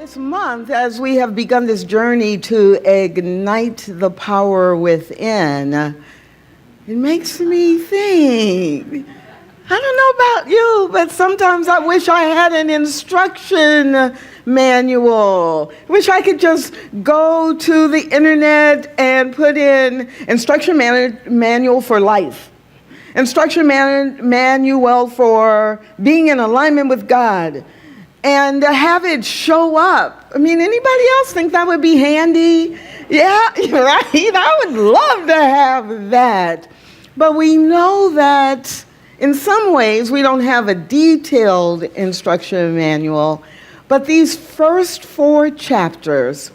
This month, as we have begun this journey to ignite the power within, it makes me think. I don't know about you, but sometimes I wish I had an instruction manual. I wish I could just go to the internet and put in instruction manual for life. Instruction manual for being in alignment with God. And have it show up. I mean, anybody else think that would be handy? Yeah, right? I would love to have that. But we know that in some ways we don't have a detailed instruction manual. But these first 4 chapters,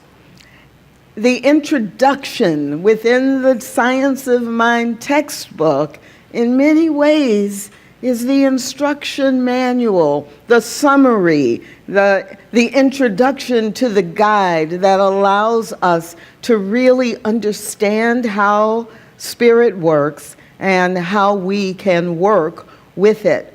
the introduction within the Science of Mind textbook, in many ways is the instruction manual, the summary, the introduction to the guide that allows us to really understand how spirit works and how we can work with it.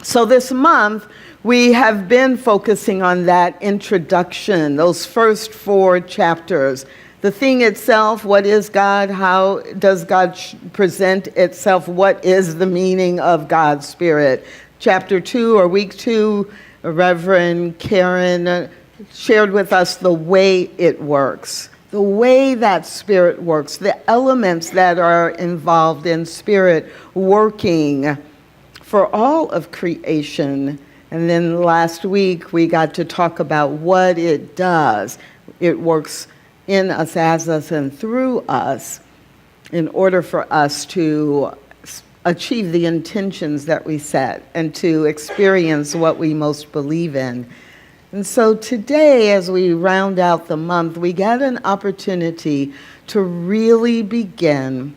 So this month, we have been focusing on that introduction, those first 4 chapters. The thing itself, what is God? How does God present itself? What is the meaning of God's Spirit? Chapter 2, or week 2, Reverend Karen shared with us the way it works, the way that Spirit works, the elements that are involved in Spirit working for all of creation. And then last week, we got to talk about what it does. It works in us, as us, and through us in order for us to achieve the intentions that we set and to experience what we most believe in. And so today, as we round out the month, we get an opportunity to really begin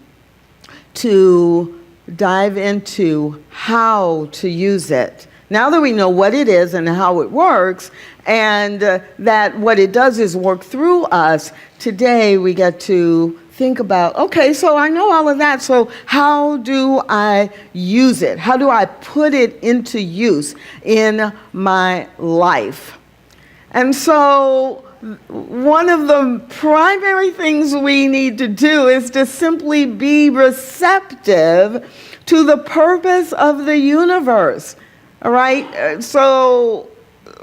to dive into how to use it. Now that we know what it is and how it works, and that what it does is work through us, today we get to think about, okay, so I know all of that, so how do I use it? How do I put it into use in my life? And so one of the primary things we need to do is to simply be receptive to the purpose of the universe. All right, so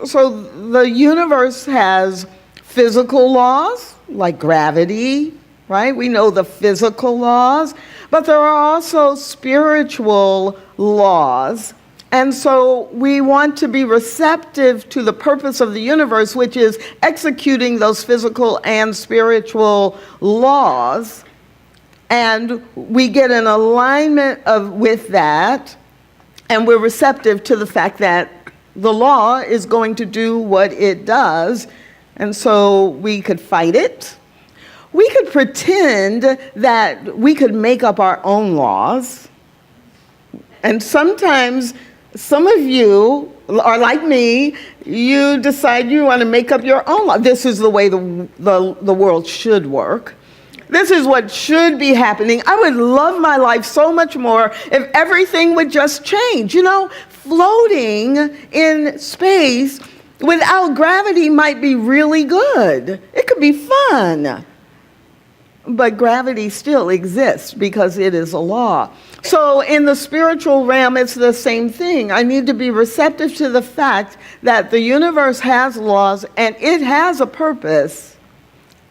the universe has physical laws like gravity, right? We know the physical laws, but there are also spiritual laws. And so we want to be receptive to the purpose of the universe, which is executing those physical and spiritual laws. And we get an alignment with that. And we're receptive to the fact that the law is going to do what it does. And so we could fight it. We could pretend that we could make up our own laws. And sometimes some of you are like me, you decide you want to make up your own law. This is the way the world should work. This is what should be happening. I would love my life so much more if everything would just change. You know, floating in space without gravity might be really good. It could be fun. But gravity still exists because it is a law. So in the spiritual realm, it's the same thing. I need to be receptive to the fact that the universe has laws and it has a purpose.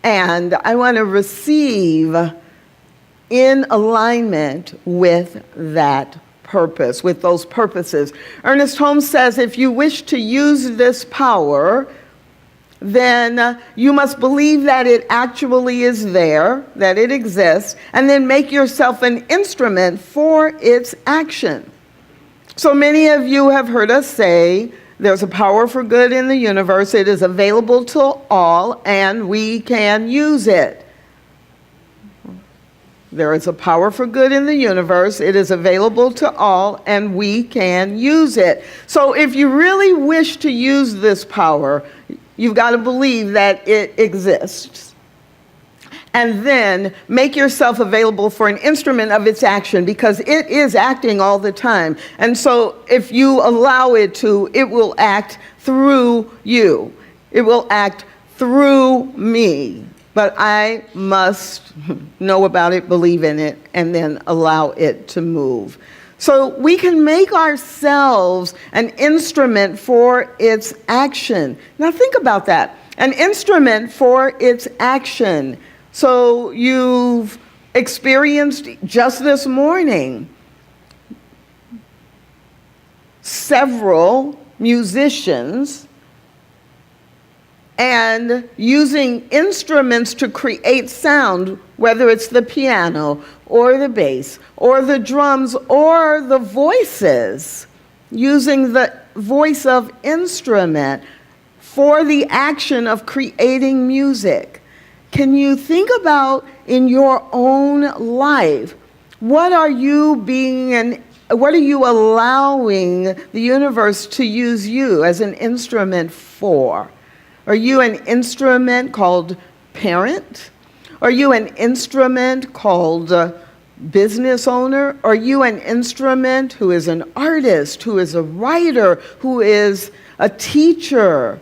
And I want to receive in alignment with that purpose, with those purposes. Ernest Holmes says, if you wish to use this power, then you must believe that it actually is there, that it exists, and then make yourself an instrument for its action. So many of you have heard us say, there's a power for good in the universe. It is available to all, and we can use it. There is a power for good in the universe. It is available to all, and we can use it. So if you really wish to use this power, you've got to believe that it exists. And then make yourself available for an instrument of its action, because it is acting all the time. And so if you allow it to, it will act through you. It will act through me, but I must know about it, believe in it, and then allow it to move. So we can make ourselves an instrument for its action. Now think about that, an instrument for its action. So you've experienced just this morning several musicians and using instruments to create sound, whether it's the piano or the bass or the drums or the voices, using the voice of instrument for the action of creating music. Can you think about in your own life, what are you allowing the universe to use you as an instrument for? Are you an instrument called parent? Are you an instrument called business owner? Are you an instrument who is an artist, who is a writer, who is a teacher?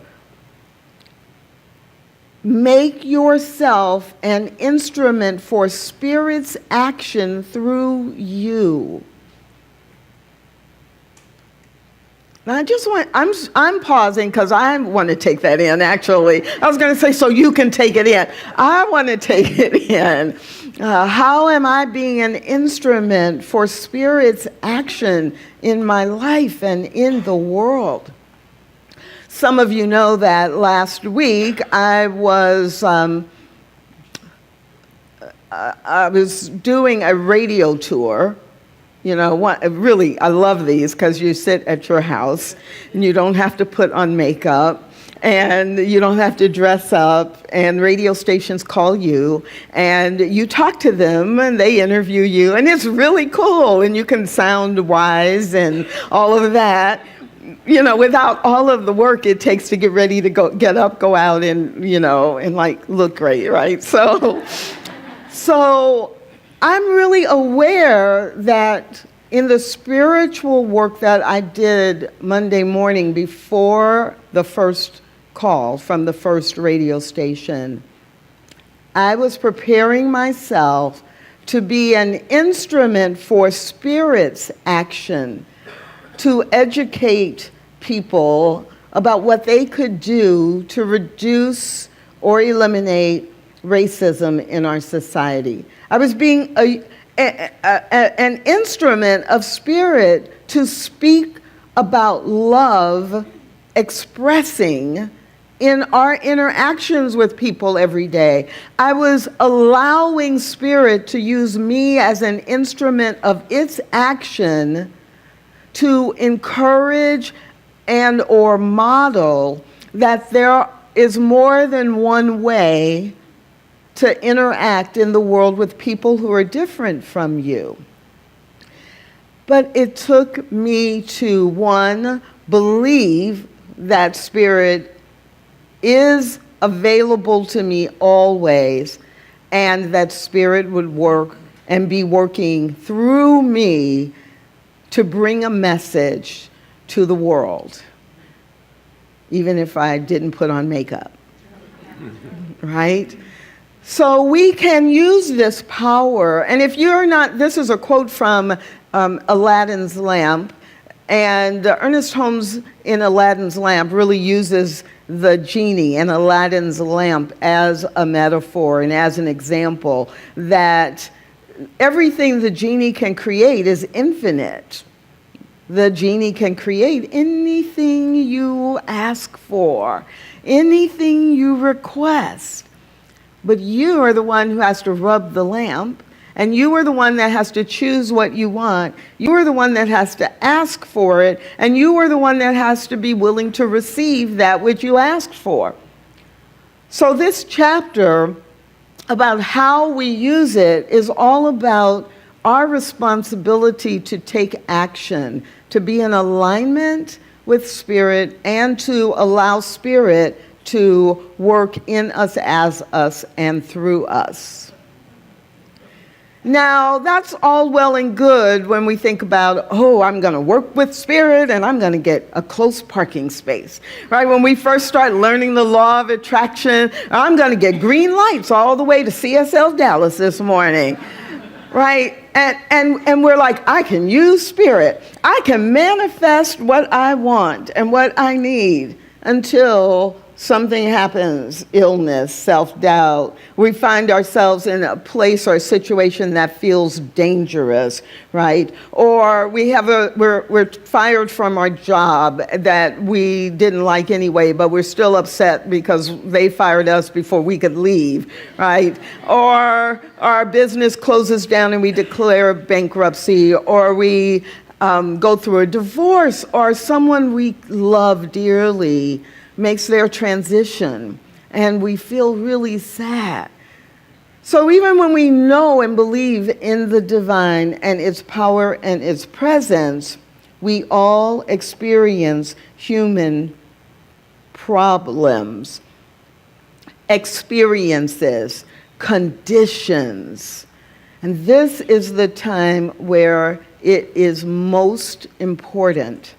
Make yourself an instrument for Spirit's action through you. I'm pausing because I want to take that in, actually. I was going to say, so you can take it in. I want to take it in. How am I being an instrument for Spirit's action in my life and in the world? Some of you know that last week I was doing a radio tour. You know, really, I love these because you sit at your house and you don't have to put on makeup and you don't have to dress up, and radio stations call you and you talk to them and they interview you, and it's really cool, and you can sound wise and all of that, you know, without all of the work it takes to get ready to get up, go out and, you know, and like look great, right? So I'm really aware that in the spiritual work that I did Monday morning before the first call from the first radio station, I was preparing myself to be an instrument for Spirit's action, to educate people about what they could do to reduce or eliminate racism in our society. I was being an instrument of Spirit to speak about love, expressing in our interactions with people every day. I was allowing Spirit to use me as an instrument of its action to encourage and or model that there is more than one way to interact in the world with people who are different from you. But it took me to, one, believe that Spirit is available to me always, and that Spirit would work and be working through me to bring a message to the world, even if I didn't put on makeup, right? So we can use this power, and if you're not, this is a quote from Aladdin's lamp, and Ernest Holmes in Aladdin's lamp really uses the genie and Aladdin's lamp as a metaphor and as an example that everything the genie can create is infinite. The genie can create anything you ask for, anything you request. But you are the one who has to rub the lamp, and you are the one that has to choose what you want. You are the one that has to ask for it, and you are the one that has to be willing to receive that which you asked for. So this chapter about how we use it is all about our responsibility to take action, to be in alignment with Spirit, and to allow Spirit to work in us, as us, and through us. Now, that's all well and good when we think about, oh, I'm going to work with spirit and I'm going to get a close parking space, right? When we first start learning the law of attraction, I'm going to get green lights all the way to CSLDallas this morning, right? And we're like, I can use spirit. I can manifest what I want and what I need until something happens, illness, self-doubt. We find ourselves in a place or a situation that feels dangerous, right? Or we're fired from our job that we didn't like anyway, but we're still upset because they fired us before we could leave, right? Or our business closes down and we declare bankruptcy, or we go through a divorce, or someone we love dearly makes their transition, and we feel really sad. So even when we know and believe in the divine and its power and its presence, we all experience human problems, experiences, conditions. And this is the time where it is most important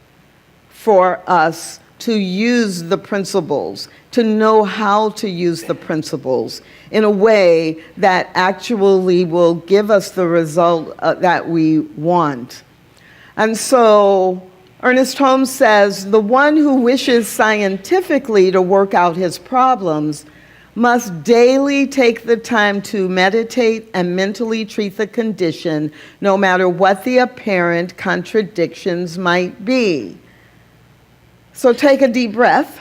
for us to use the principles, to know how to use the principles in a way that actually will give us the result that we want. And so Ernest Holmes says, the one who wishes scientifically to work out his problems must daily take the time to meditate and mentally treat the condition, no matter what the apparent contradictions might be. So take a deep breath.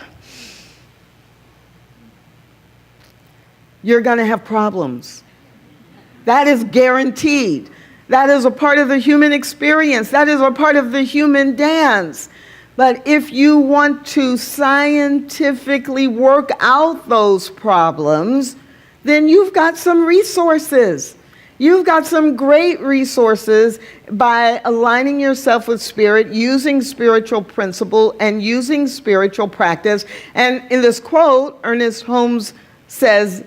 You're going to have problems. That is guaranteed. That is a part of the human experience. That is a part of the human dance. But if you want to scientifically work out those problems, then you've got some resources. You've got some great resources by aligning yourself with spirit, using spiritual principle, and using spiritual practice. And in this quote, Ernest Holmes says,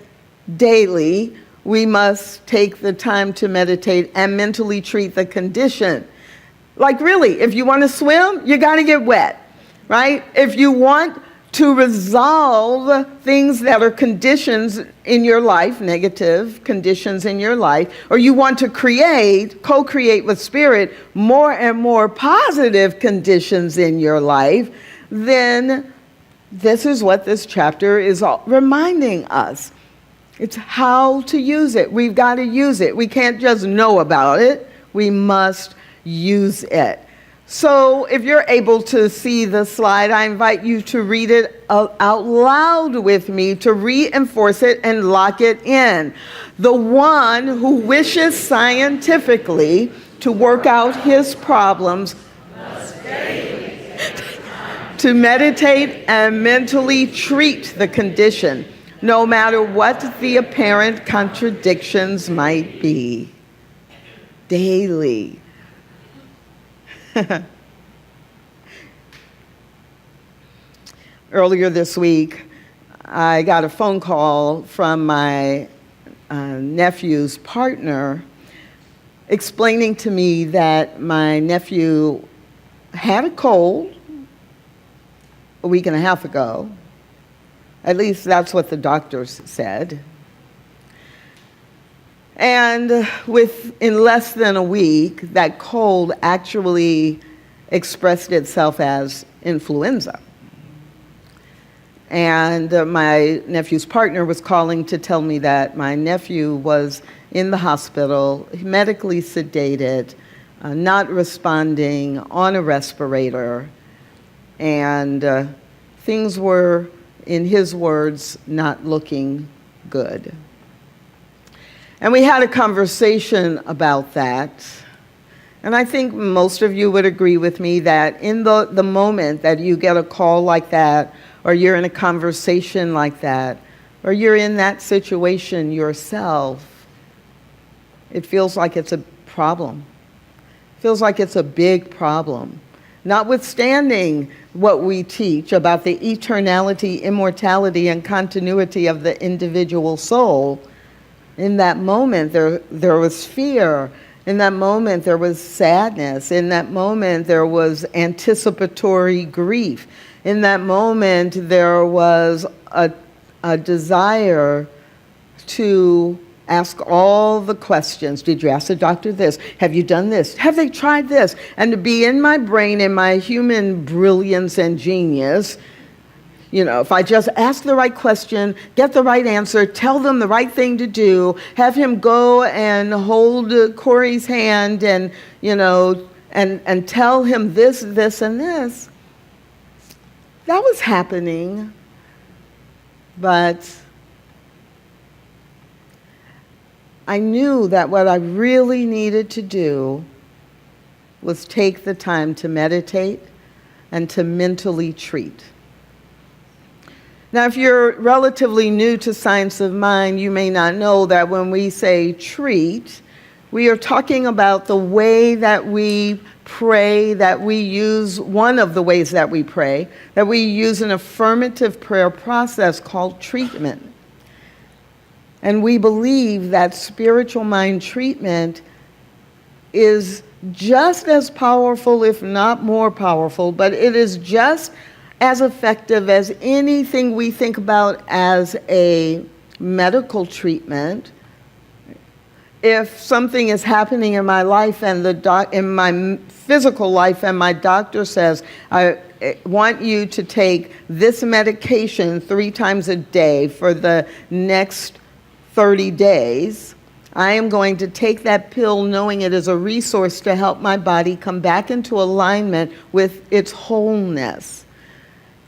daily, we must take the time to meditate and mentally treat the condition. Like really, if you want to swim, you got to get wet, right? If you want to resolve things that are conditions in your life, negative conditions in your life, or you want to co-create with spirit more and more positive conditions in your life, then this is what this chapter is reminding us. It's how to use it. We've got to use it. We can't just know about it. We must use it. So if you're able to see the slide, I invite you to read it out loud with me to reinforce it and lock it in. The one who wishes scientifically to work out his problems must daily to meditate and mentally treat the condition, no matter what the apparent contradictions might be. Daily. Earlier this week, I got a phone call from my nephew's partner explaining to me that my nephew had a cold a week and a half ago. At least that's what the doctors said. And in less than a week, that cold actually expressed itself as influenza. And my nephew's partner was calling to tell me that my nephew was in the hospital, medically sedated, not responding, on a respirator, and things were, in his words, not looking good. And we had a conversation about that. And I think most of you would agree with me that in the moment that you get a call like that, or you're in a conversation like that, or you're in that situation yourself, it feels like it's a problem. It feels like it's a big problem. Notwithstanding what we teach about the eternality, immortality, and continuity of the individual soul, In that moment, there was fear. In that moment, there was sadness. In that moment, there was anticipatory grief. In that moment, there was a desire to ask all the questions. Did you ask the doctor this? Have you done this? Have they tried this? And to be in my brain, in my human brilliance and genius, you know, if I just ask the right question, get the right answer, tell them the right thing to do, have him go and hold Corey's hand and, you know, and tell him this, this, and this. That was happening. But I knew that what I really needed to do was take the time to meditate and to mentally treat. Now, if you're relatively new to science of mind, you may not know that when we say treat, we are talking about the way that we pray, that we use, one of the ways that we pray, that we use an affirmative prayer process called treatment. And we believe that spiritual mind treatment is just as powerful, if not more powerful, but it is just as effective as anything we think about as a medical treatment. If something is happening in my life and in my physical life and my doctor says, I want you to take this medication 3 times a day for the next 30 days, I am going to take that pill knowing it is a resource to help my body come back into alignment with its wholeness.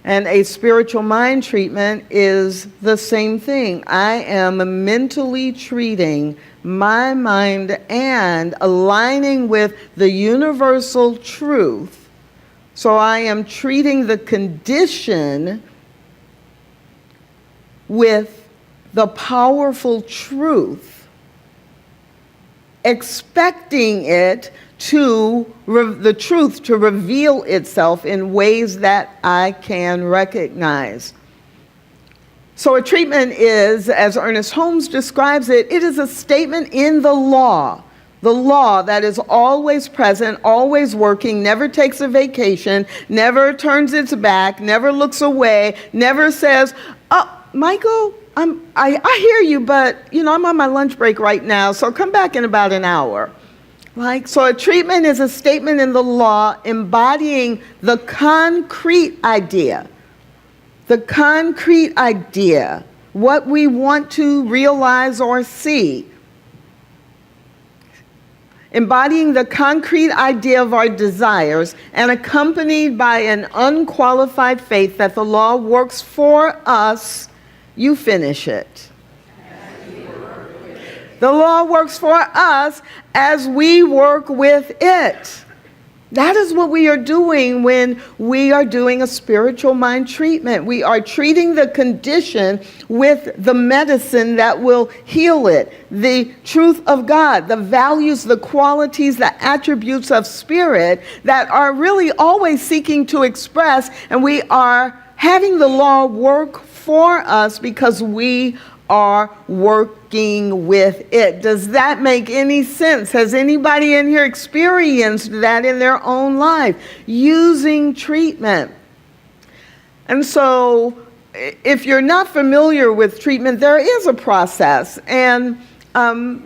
And a spiritual mind treatment is the same thing. I am mentally treating my mind and aligning with the universal truth. So I am treating the condition with the powerful truth, expecting the truth to reveal itself in ways that I can recognize. So a treatment is, as Ernest Holmes describes it, it is a statement in the law that is always present, always working, never takes a vacation, never turns its back, never looks away, never says, "Oh, Michael, I hear you, but you know, I'm on my lunch break right now, so come back in about an hour." So a treatment is a statement in the law embodying the concrete idea, what we want to realize or see. Embodying the concrete idea of our desires and accompanied by an unqualified faith that the law works for us. You finish it. The law works for us as we work with it. That is what we are doing when we are doing a spiritual mind treatment. We are treating the condition with the medicine that will heal it, the truth of God, the values, the qualities, the attributes of spirit that are really always seeking to express, and we are having the law work for us because we are working with it. Does that make any sense? Has anybody in here experienced that in their own life? Using treatment. And so if you're not familiar with treatment, there is a process. And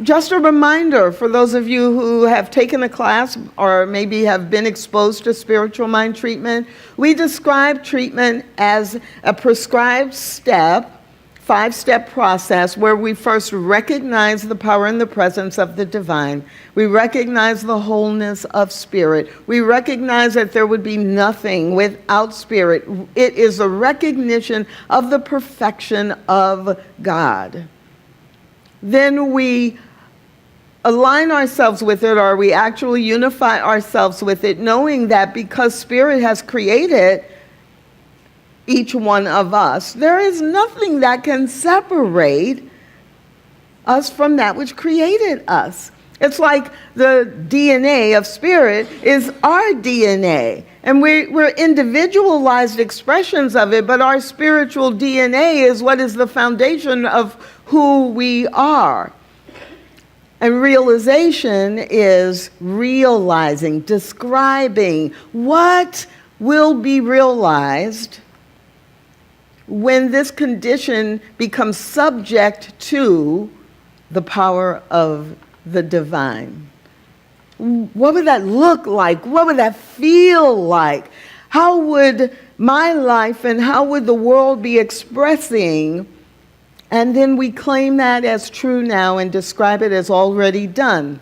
just a reminder for those of you who have taken a class or maybe have been exposed to spiritual mind treatment, we describe treatment as a prescribed step, 5-step process where we first recognize the power and the presence of the divine. We recognize the wholeness of spirit. We recognize that there would be nothing without spirit. It is a recognition of the perfection of God. Then we align ourselves with it, or we actually unify ourselves with it, knowing that because spirit has created each one of us, there is nothing that can separate us from that which created us. It's like the DNA of spirit is our DNA, and we're individualized expressions of it, but our spiritual DNA is what is the foundation of who we are. And realization is realizing, describing what will be realized when this condition becomes subject to the power of the divine. What would that look like? What would that feel like? How would my life and how would the world be expressing? And then we claim that as true now and describe it as already done.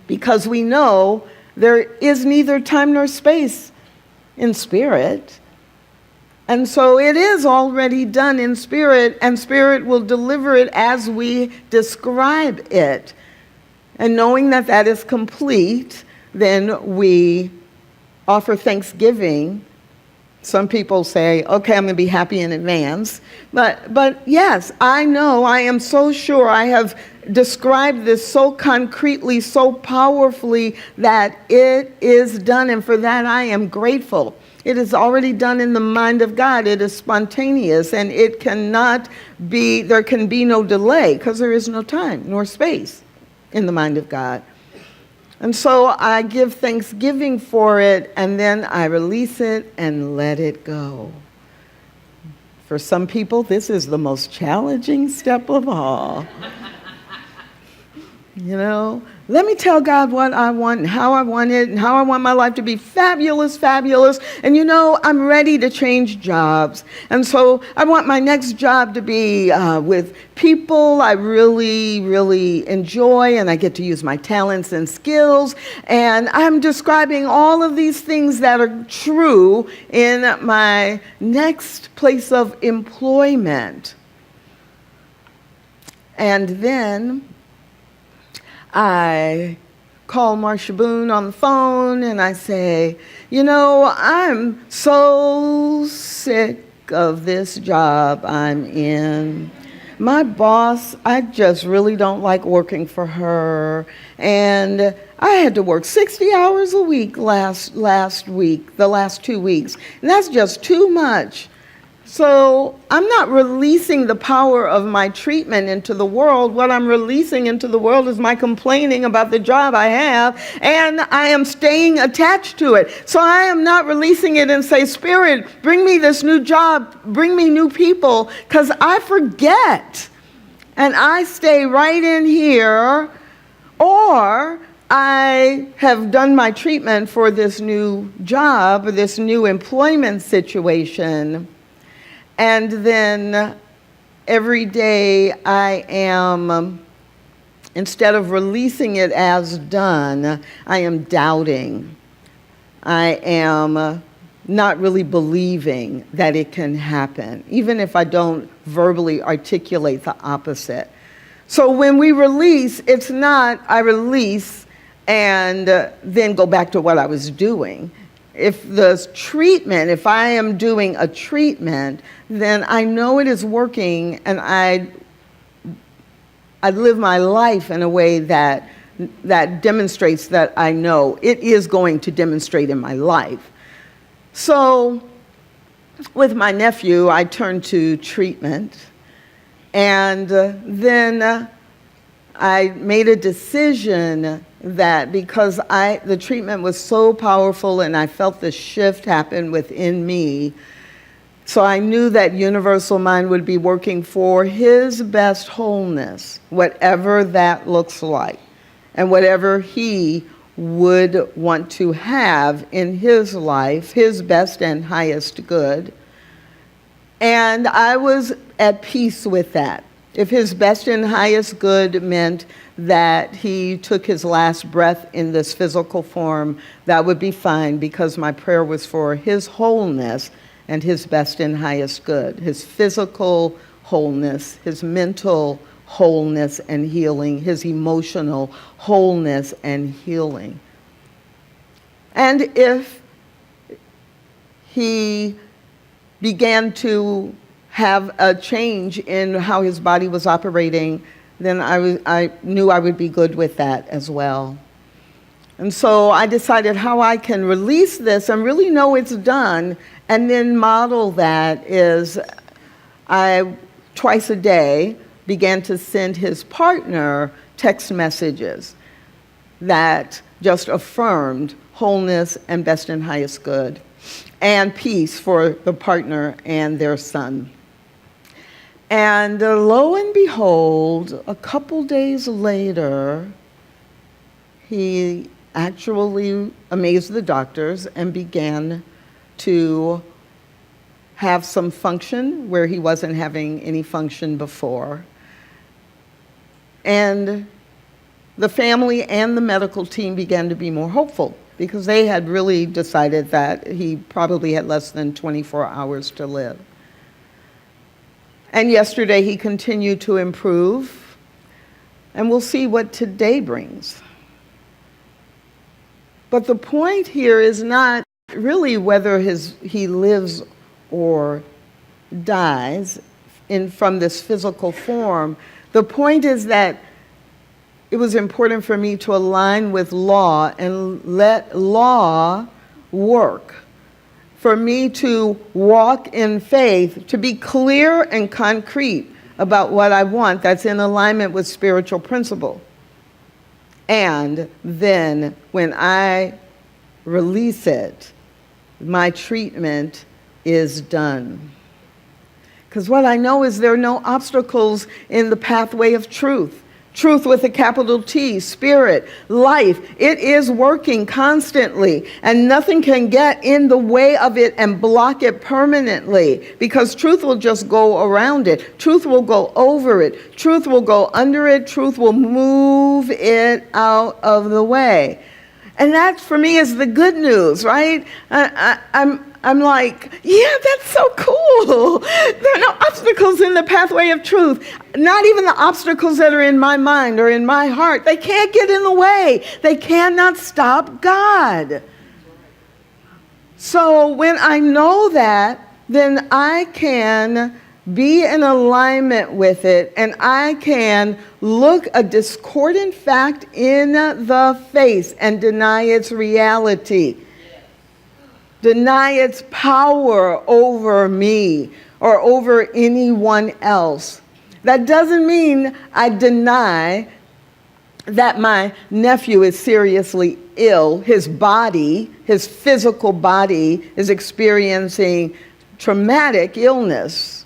Because we know there is neither time nor space in spirit. And so it is already done in spirit, and spirit will deliver it as we describe it. And knowing that that is complete, then we offer thanksgiving. Some people say, okay, I'm going to be happy in advance. But yes, I know, I am so sure I have described this so concretely, so powerfully that it is done. And for that, I am grateful. It is already done in the mind of God. It is spontaneous, and it cannot be, there can be no delay because there is no time nor space in the mind of God. And so I give thanksgiving for it, and then I release it and let it go. For some people, this is the most challenging step of all. You know, let me tell God what I want and how I want it and how I want my life to be fabulous, fabulous. And you know, I'm ready to change jobs. And so I want my next job to be with people I really, really enjoy, and I get to use my talents and skills. And I'm describing all of these things that are true in my next place of employment. And then I call Marcia Boone on the phone and I say, you know, I'm so sick of this job I'm in. My boss, I just really don't like working for her. And I had to work 60 hours a week last week, the last 2 weeks. And that's just too much. So I'm not releasing the power of my treatment into the world. What I'm releasing into the world is my complaining about the job I have, and I am staying attached to it. So I am not releasing it and say, Spirit, bring me this new job, bring me new people, because I forget. And I stay right in here, or I have done my treatment for this new job, this new employment situation. And then every day I am, instead of releasing it as done, I am doubting. I am not really believing that it can happen, even if I don't verbally articulate the opposite. So when we release, it's not I release and then go back to what I was doing. If the treatment, if I am doing a treatment, then I know it is working, and I live my life in a way that demonstrates that I know it is going to demonstrate in my life. So with my nephew, I turned to treatment, and then I made a decision that because the treatment was so powerful and I felt the shift happen within me, so I knew that Universal Mind would be working for his best wholeness, whatever that looks like, and whatever he would want to have in his life, his best and highest good. And I was at peace with that. If his best and highest good meant that he took his last breath in this physical form, that would be fine, because my prayer was for his wholeness and his best and highest good, his physical wholeness, his mental wholeness and healing, his emotional wholeness and healing. And if he began to have a change in how his body was operating, then I knew I would be good with that as well. And so I decided how I can release this and really know it's done, and then model that is I, twice a day, began to send his partner text messages that just affirmed wholeness and best and highest good and peace for the partner and their son. And lo and behold, a couple days later, he actually amazed the doctors and began to have some function where he wasn't having any function before. And the family and the medical team began to be more hopeful because they had really decided that he probably had less than 24 hours to live. And yesterday he continued to improve, and we'll see what today brings. But the point here is not really whether he lives or dies from this physical form. The point is that it was important for me to align with law and let law work. For me to walk in faith, to be clear and concrete about what I want that's in alignment with spiritual principle. And then when I release it, my treatment is done. Because what I know is there are no obstacles in the pathway of truth. Truth with a capital T, spirit, life. It is working constantly, and nothing can get in the way of it and block it permanently, because truth will just go around it. Truth will go over it. Truth will go under it. Truth will move it out of the way. And that, for me, is the good news, right? I'm like, yeah, that's so cool. There are no obstacles in the pathway of truth. Not even the obstacles that are in my mind or in my heart. They can't get in the way. They cannot stop God. So when I know that, then I can be in alignment with it, and I can look a discordant fact in the face and deny its reality. Deny its power over me or over anyone else. That doesn't mean I deny that my nephew is seriously ill. His body, his physical body, is experiencing traumatic illness.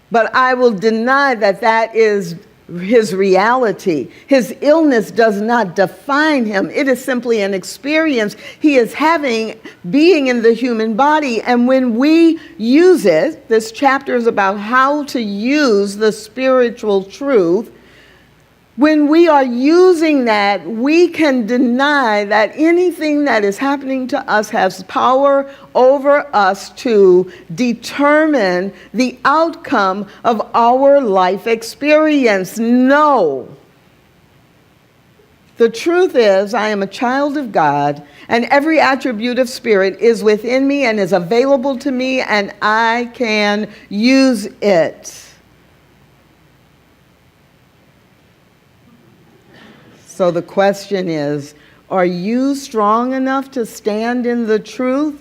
But I will deny that that is his reality. His illness does not define him. It is simply an experience he is having being in the human body. And when we use it, this chapter is about how to use the spiritual truth. When we are using that, we can deny that anything that is happening to us has power over us to determine the outcome of our life experience. No. The truth is, I am a child of God, and every attribute of spirit is within me and is available to me, and I can use it. So the question is, are you strong enough to stand in the truth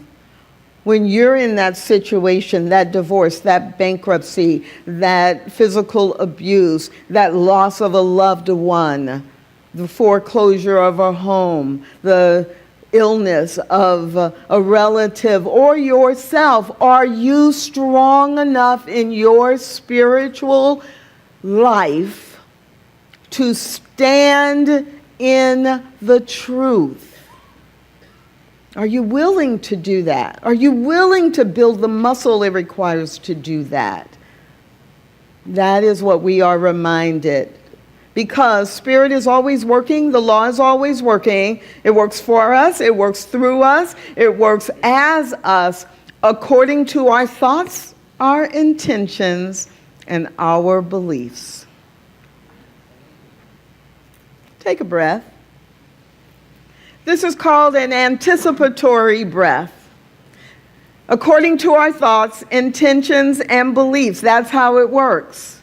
when you're in that situation, that divorce, that bankruptcy, that physical abuse, that loss of a loved one, the foreclosure of a home, the illness of a relative or yourself? Are you strong enough in your spiritual life to stand in the truth? Are you willing to do that? Are you willing to build the muscle it requires to do that? That is what we are reminded. Because spirit is always working, the law is always working. It works for us, it works through us, it works as us, according to our thoughts, our intentions, and our beliefs. Take a breath. This is called an anticipatory breath. According to our thoughts, intentions, and beliefs. That's how it works.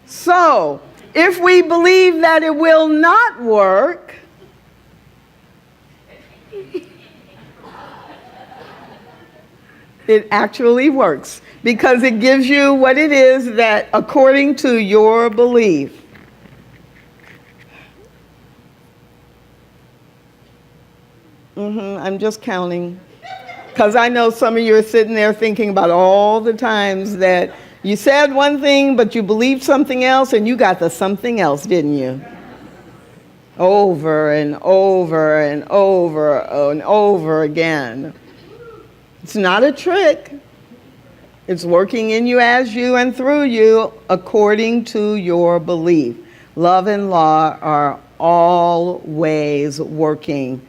So, if we believe that it will not work, it actually works, because it gives you what it is that according to your belief. I'm just counting. Because I know some of you are sitting there thinking about all the times that you said one thing, but you believed something else, and you got the something else, didn't you? Over and over and over and over again. It's not a trick. It's working in you, as you, and through you according to your belief. Love and law are always working.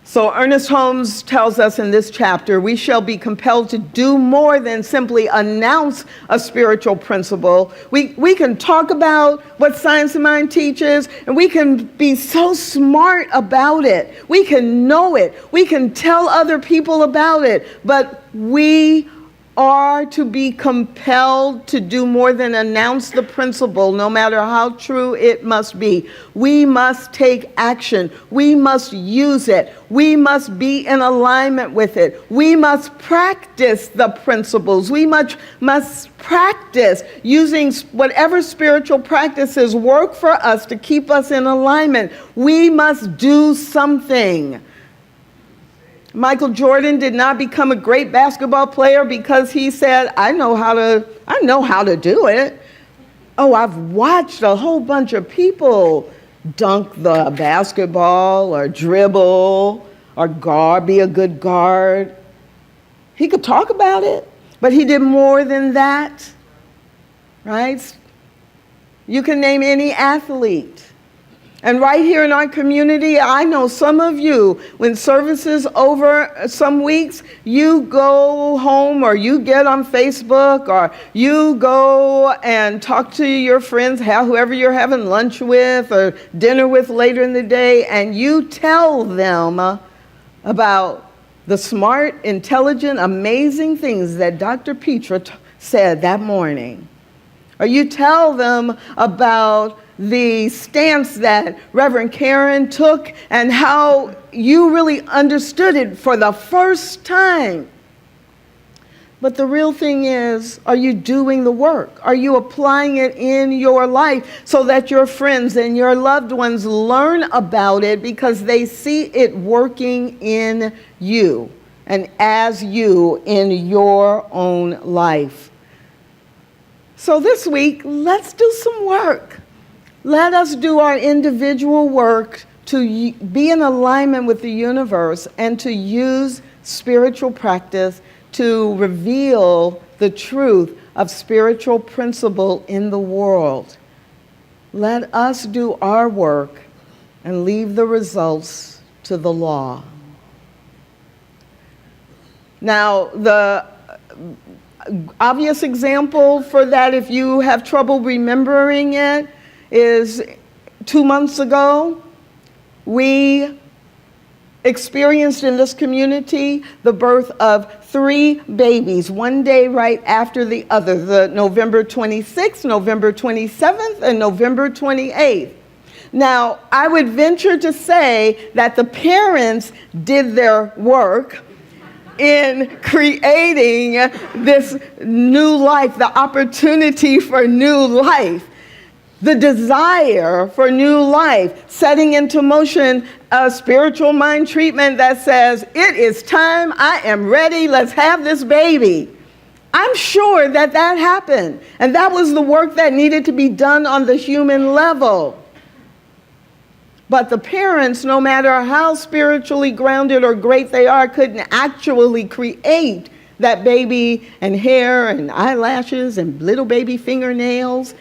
So Ernest Holmes tells us in this chapter, we shall be compelled to do more than simply announce a spiritual principle. We can talk about what Science of Mind teaches, and we can be so smart about it. We can know it. We can tell other people about it. But we are to be compelled to do more than announce the principle, no matter how true it must be. We must take action. We must use it. We must be in alignment with it. We must practice the principles. We must practice using whatever spiritual practices work for us to keep us in alignment. We must do something. Michael Jordan did not become a great basketball player because he said, I know how to do it. Oh, I've watched a whole bunch of people dunk the basketball or dribble or be a good guard. He could talk about it, but he did more than that, right? You can name any athlete. And right here in our community, I know some of you, when service is over some weeks, you go home or you get on Facebook or you go and talk to your friends, whoever you're having lunch with or dinner with later in the day, and you tell them about the smart, intelligent, amazing things that Dr. Petra said that morning. Or you tell them about the stance that Reverend Karen took and how you really understood it for the first time. But the real thing is, are you doing the work? Are you applying it in your life so that your friends and your loved ones learn about it because they see it working in you and as you in your own life? So this week, let's do some work. Let us do our individual work to be in alignment with the universe and to use spiritual practice to reveal the truth of spiritual principle in the world. Let us do our work and leave the results to the law. Now, the obvious example for that, if you have trouble remembering it, is 2 months ago, we experienced in this community the birth of 3 babies, one day right after the other, the November 26th, November 27th, and November 28th. Now, I would venture to say that the parents did their work in creating this new life, the opportunity for new life. The desire for new life, setting into motion a spiritual mind treatment that says, it is time, I am ready, let's have this baby. I'm sure that happened. And that was the work that needed to be done on the human level. But the parents, no matter how spiritually grounded or great they are, couldn't actually create that baby and hair and eyelashes and little baby fingernails.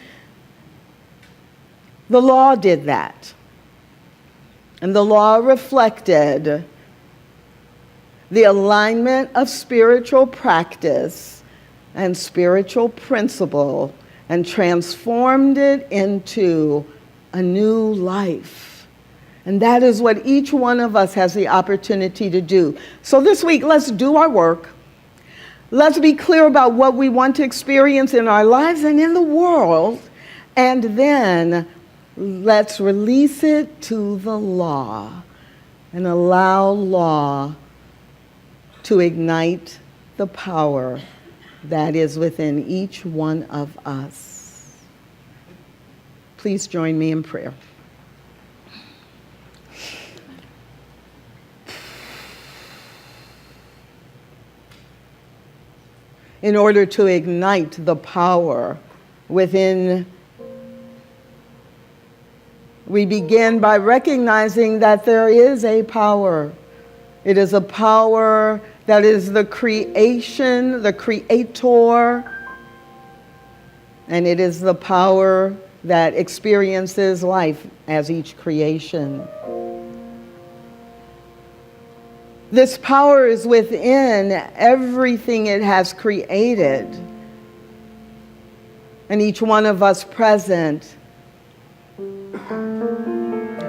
The law did that. And the law reflected the alignment of spiritual practice and spiritual principle and transformed it into a new life. And that is what each one of us has the opportunity to do. So this week, let's do our work. Let's be clear about what we want to experience in our lives and in the world. And then let's release it to the law and allow law to ignite the power that is within each one of us. Please join me in prayer. in order to ignite the power within. We begin by recognizing that there is a power. It is a power that is the creation, the creator, and it is the power that experiences life as each creation. This power is within everything it has created, and each one of us present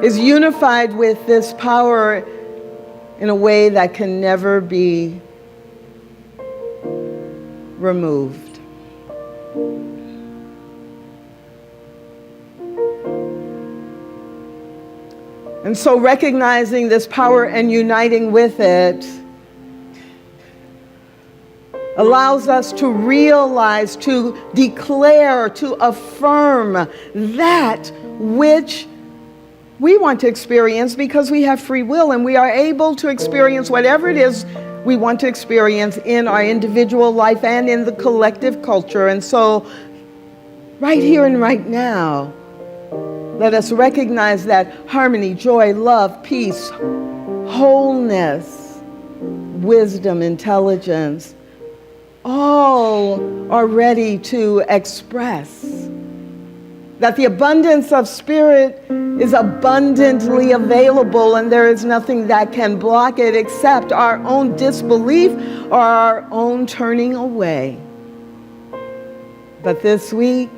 is unified with this power in a way that can never be removed. And so recognizing this power and uniting with it allows us to realize, to declare, to affirm that which we want to experience, because we have free will and we are able to experience whatever it is we want to experience in our individual life and in the collective culture. And so right here and right now, let us recognize that harmony, joy, love, peace, wholeness, wisdom, intelligence, all are ready to express. That the abundance of spirit is abundantly available, and there is nothing that can block it except our own disbelief or our own turning away. But this week,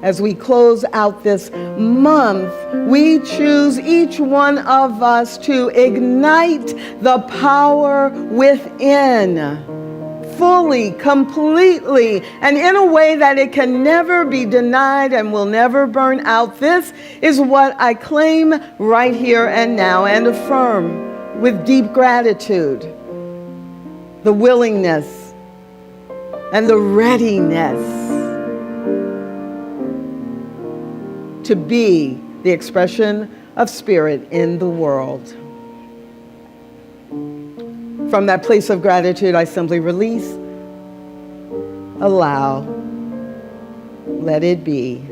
as we close out this month, we choose, each one of us, to ignite the power within, fully, completely, and in a way that it can never be denied and will never burn out. This is what I claim right here and now, and affirm with deep gratitude the willingness and the readiness to be the expression of spirit in the world. From that place of gratitude, I simply release, allow, let it be.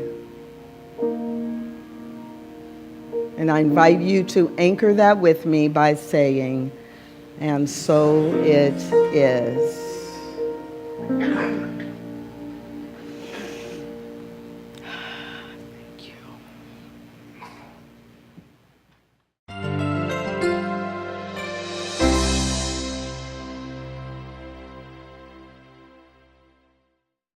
And I invite you to anchor that with me by saying, and so it is.